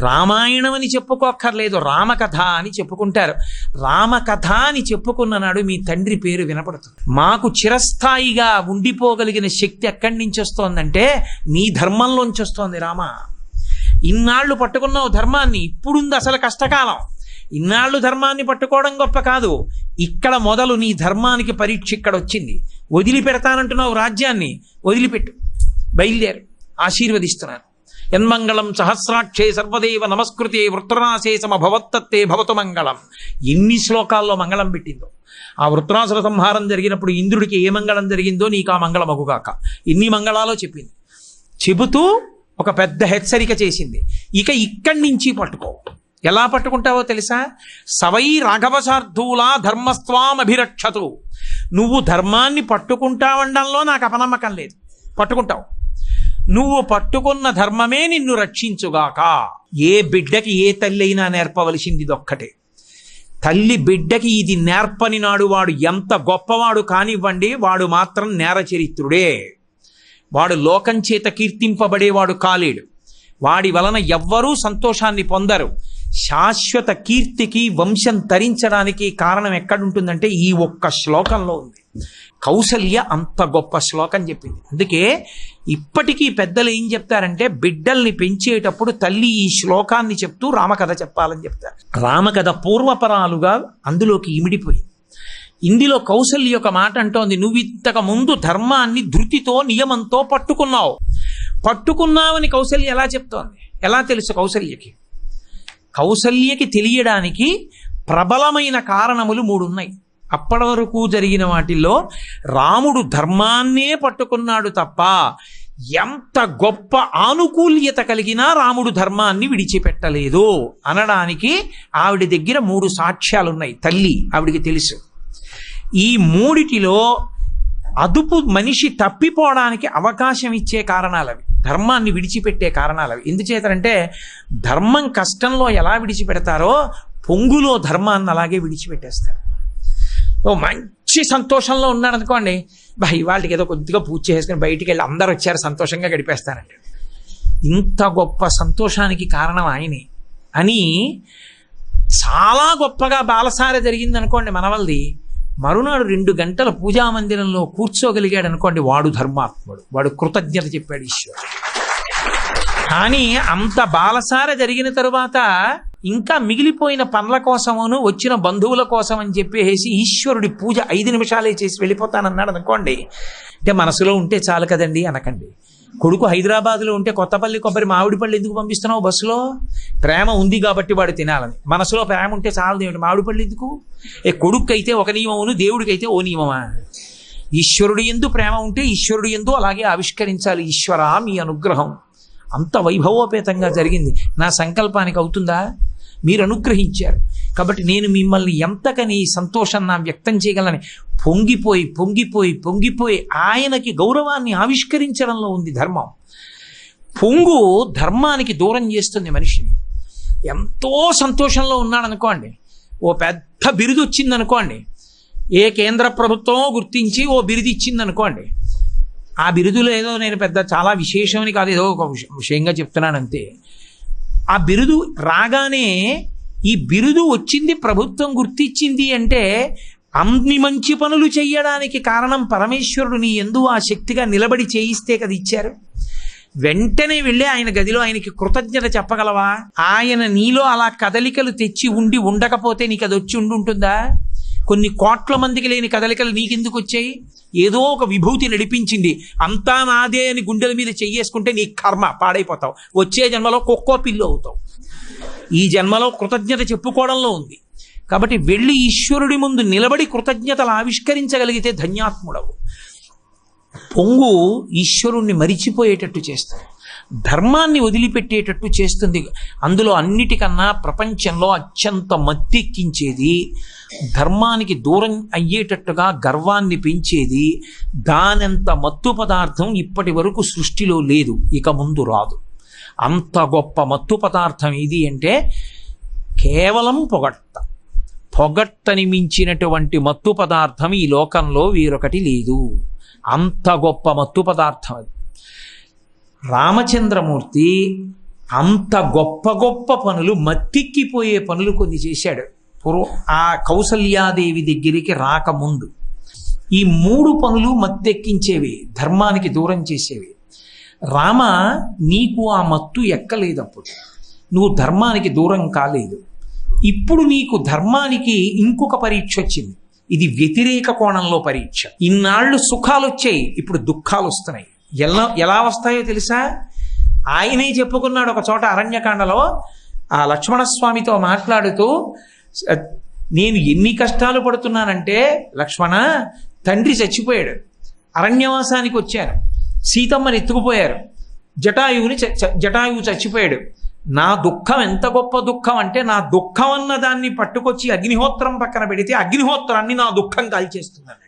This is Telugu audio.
రామాయణం అని చెప్పుకోక్కర్లేదు, రామకథ అని చెప్పుకుంటారు. రామకథ అని చెప్పుకున్న నాడు మీ తండ్రి పేరు వినపడుతుంది. మాకు చిరస్థాయిగా ఉండిపోగలిగిన శక్తి ఎక్కడి నుంచి వస్తోందంటే నీ ధర్మంలోంచి వస్తోంది. రామ, ఇన్నాళ్ళు పట్టుకున్నావు ధర్మాన్ని, ఇప్పుడుంది అసలు కష్టకాలం. ఇన్నాళ్ళు ధర్మాన్ని పట్టుకోవడం గొప్ప కాదు, ఇక్కడ మొదలు నీ ధర్మానికి పరీక్ష ఇక్కడ వచ్చింది. వదిలిపెడతానంటున్నావు రాజ్యాన్ని, వదిలిపెట్టు, బయలుదేరు, ఆశీర్వదిస్తున్నాను. యన్మంగళం సహస్రాక్షే సర్వదేవ నమస్కృతే వృత్రనాశే సమభవత్తత్తే భవతు మంగళం. ఎన్ని శ్లోకాల్లో మంగళం పెట్టిందో. ఆ వృత్రాసుర సంహారం జరిగినప్పుడు ఇంద్రుడికి ఏ మంగళం జరిగిందో నీకు ఆ మంగళమగుగాక, ఎన్ని మంగళాలో చెప్పింది. చెబుతూ ఒక పెద్ద హెచ్చరిక చేసింది. ఇక ఇక్కడి నుంచి పట్టుకో. ఎలా పట్టుకుంటావో తెలుసా? సవై రాఘవశార్ధూలా ధర్మస్వామభిరక్షతు. నువ్వు ధర్మాన్ని పట్టుకుంటావండంలో నాకు అపనమ్మకం లేదు, పట్టుకుంటావు. నువ్వు పట్టుకున్న ధర్మమే నిన్ను రక్షించుగాక. ఏ బిడ్డకి ఏ తల్లి అయినా నేర్పవలసింది ఇదొక్కటే. తల్లి బిడ్డకి ఇది నేర్పని నాడు వాడు ఎంత గొప్పవాడు కానివ్వండి, వాడు మాత్రం నేరచరిత్రుడే. వాడు లోకం చేత కీర్తింపబడేవాడు కాలేడు. వాడి వలన ఎవ్వరూ సంతోషాన్ని పొందరు. శాశ్వత కీర్తికి వంశం తరించడానికి కారణం ఎక్కడుంటుందంటే ఈ ఒక్క శ్లోకంలో ఉంది. కౌసల్య అంత గొప్ప శ్లోకం చెప్పింది. అందుకే ఇప్పటికీ పెద్దలు ఏం చెప్తారంటే, బిడ్డల్ని పెంచేటప్పుడు తల్లి ఈ శ్లోకాన్ని చెప్తూ రామకథ చెప్పాలని చెప్తారు. రామకథ పూర్వపరాలుగా అందులోకి ఇమిడిపోయింది. ఇందులో కౌసల్య ఒక మాట అంటోంది, నువ్వు ఇంతకు ముందు ధర్మాన్ని ధృతితో నియమంతో పట్టుకున్నావని కౌసల్య ఎలా చెప్తోంది? ఎలా తెలుసు కౌసల్యకి? కౌసల్యకి తెలియడానికి ప్రబలమైన కారణములు 3 ఉన్నాయి. అప్పటి వరకు జరిగిన వాటిల్లో రాముడు ధర్మాన్నే పట్టుకున్నాడు తప్ప ఎంత గొప్ప ఆనుకూల్యత కలిగినా రాముడు ధర్మాన్ని విడిచిపెట్టలేదు అనడానికి ఆవిడ దగ్గర 3 సాక్ష్యాలున్నాయి. తల్లి ఆవిడికి తెలుసు. ఈ 3టిలో అదుపు మనిషి తప్పిపోవడానికి అవకాశం ఇచ్చే కారణాలవి, ధర్మాన్ని విడిచిపెట్టే కారణాలవి. ఎందుచేతంటే ధర్మం కష్టంలో ఎలా విడిచిపెడతారో పొంగులో ధర్మాన్ని అలాగే విడిచిపెట్టేస్తారు. ఓ మంచి సంతోషంలో ఉన్నాడు అనుకోండి, ఇవాళకి ఏదో కొద్దిగా పూజ చేసుకుని బయటికి వెళ్ళి అందరూ వచ్చారు సంతోషంగా గడిపేస్తారంట. ఇంత గొప్ప సంతోషానికి కారణం ఆయనే అని చాలా గొప్పగా బాలసార జరిగింది అనుకోండి మనవల్ది, మరునాడు 2 గంటల పూజామందిరంలో కూర్చోగలిగాడు అనుకోండి, వాడు ధర్మాత్ముడు, వాడు కృతజ్ఞత చెప్పాడు ఈశ్వరుడు. కానీ అంత బాలసార జరిగిన తరువాత ఇంకా మిగిలిపోయిన పనుల కోసమును వచ్చిన బంధువుల కోసం అని చెప్పేసి ఈశ్వరుడి పూజ 5 నిమిషాలే చేసి వెళ్ళిపోతానన్నాడు అనుకోండి, అంటే మనసులో ఉంటే చాలు కదండి అనకండి. కొడుకు హైదరాబాద్లో ఉంటే కొత్తపల్లి కొబ్బరి మామిడిపళ్ళు ఎందుకు పంపిస్తున్నావు బస్సులో? ప్రేమ ఉంది కాబట్టి వాడు తినాలని. మనసులో ప్రేమ ఉంటే చాలదు, ఏమిటి మామిడిపళ్ళు ఎందుకు? కొడుకు అయితే ఒక నియమమును, దేవుడికైతే ఓ నియమమా? ఈశ్వరుడు యందు ప్రేమ ఉంటే ఈశ్వరుడు యందు అలాగే ఆవిష్కరించాలి. ఈశ్వరా మీ అనుగ్రహం అంత వైభవోపేతంగా జరిగింది, నా సంకల్పానికి అవుతుందా? మీరు అనుగ్రహించారు కాబట్టి నేను మిమ్మల్ని ఎంతకని సంతోషం నా వ్యక్తం చేయగలని పొంగిపోయి పొంగిపోయి పొంగిపోయి ఆయనకి గౌరవాన్ని ఆవిష్కరించడంలో ఉంది ధర్మం. పొంగు ధర్మానికి దూరం చేస్తుంది మనిషిని. ఎంతో సంతోషంలో ఉన్నాడనుకోండి, ఓ పెద్ద బిరుదు వచ్చిందనుకోండి, ఏ కేంద్ర ప్రభుత్వం గుర్తించి ఓ బిరుదు ఇచ్చిందనుకోండి, ఆ బిరుదులో ఏదో నేను పెద్ద చాలా విశేషమని కాదు, ఏదో ఒక విషయంగా చెప్తున్నాను అంతే. ఆ బిరుదు రాగానే ఈ బిరుదు వచ్చింది ప్రభుత్వం గుర్తించింది అంటే అన్ని మంచి పనులు చెయ్యడానికి కారణం పరమేశ్వరుడు నీ యందు ఆ శక్తిగా నిలబడి చేయిస్తే కదా ఇచ్చారు. వెంటనే వెళ్ళి ఆయన గదిలో ఆయనకి కృతజ్ఞత చెప్పగలవా? ఆయన నీలో అలా కదలికలు తెచ్చి ఉండకపోతే నీకు అది వచ్చి ఉంటుందా? కొన్ని కోట్ల మందికి లేని కదలికలు నీకెందుకు వచ్చాయి? ఏదో ఒక విభూతి నడిపించింది, అంతా నాదే అని గుండెల మీద చెయ్యేసుకుంటే నీ కర్మ పాడైపోతావు. వచ్చే జన్మలో కుక్కో పిల్లు అవుతావు. ఈ జన్మలో కృతజ్ఞత చెప్పుకోవడంలో ఉంది. కాబట్టి వెళ్ళి ఈశ్వరుడి ముందు నిలబడి కృతజ్ఞతలు ఆవిష్కరించగలిగితే ధన్యాత్ముడవు. పొంగు ఈశ్వరుణ్ణి మరిచిపోయేటట్టు చేస్తుంది, ధర్మాన్ని వదిలిపెట్టేటట్టు చేస్తుంది. అందులో అన్నిటికన్నా ప్రపంచంలో అత్యంత మత్తెక్కించేది, ధర్మానికి దూరం అయ్యేటట్టుగా గర్వాన్ని పెంచేది, దానంత మత్తు పదార్థం ఇప్పటి వరకు సృష్టిలో లేదు, ఇక ముందు రాదు. అంత గొప్ప మత్తు పదార్థం ఏది అంటే కేవలం పొగట్టని మించినటువంటి మత్తు పదార్థం ఈ లోకంలో వేరొకటి లేదు. అంత గొప్ప మత్తు పదార్థం అది. రామచంద్రమూర్తి అంత గొప్ప గొప్ప పనులు, మత్తిక్కిపోయే పనులు కొన్ని చేశాడు ఆ కౌసల్యాదేవి దగ్గరికి రాకముందు. ఈ 3 పనులు మత్తెక్కించేవి, ధర్మానికి దూరం చేసేవి. రామ, నీకు ఆ మత్తు ఎక్కలేదు, అప్పుడు నువ్వు ధర్మానికి దూరం కాలేదు. ఇప్పుడు నీకు ధర్మానికి ఇంకొక పరీక్ష వచ్చింది. ఇది వ్యతిరేక కోణంలో పరీక్ష. ఇన్నాళ్ళు సుఖాలు వచ్చాయి, ఇప్పుడు దుఃఖాలు వస్తున్నాయి. ఎలా వస్తాయో తెలుసా? ఆయనే చెప్పుకున్నాడు ఒక చోట అరణ్యకాండలో. ఆ లక్ష్మణస్వామితో మాట్లాడుతూ, నేను ఎన్ని కష్టాలు పడుతున్నానంటే, లక్ష్మణ, తండ్రి చచ్చిపోయాడు, అరణ్యవాసానికి వచ్చారు, సీతమ్మని ఎత్తుకుపోయారు, జటాయువు చచ్చిపోయాడు. నా దుఃఖం ఎంత గొప్ప దుఃఖం అంటే, నా దుఃఖం అన్న దాన్ని పట్టుకొచ్చి అగ్నిహోత్రం పక్కన పెడితే అగ్నిహోత్రాన్ని నా దుఃఖం కాల్చేస్తున్నాను.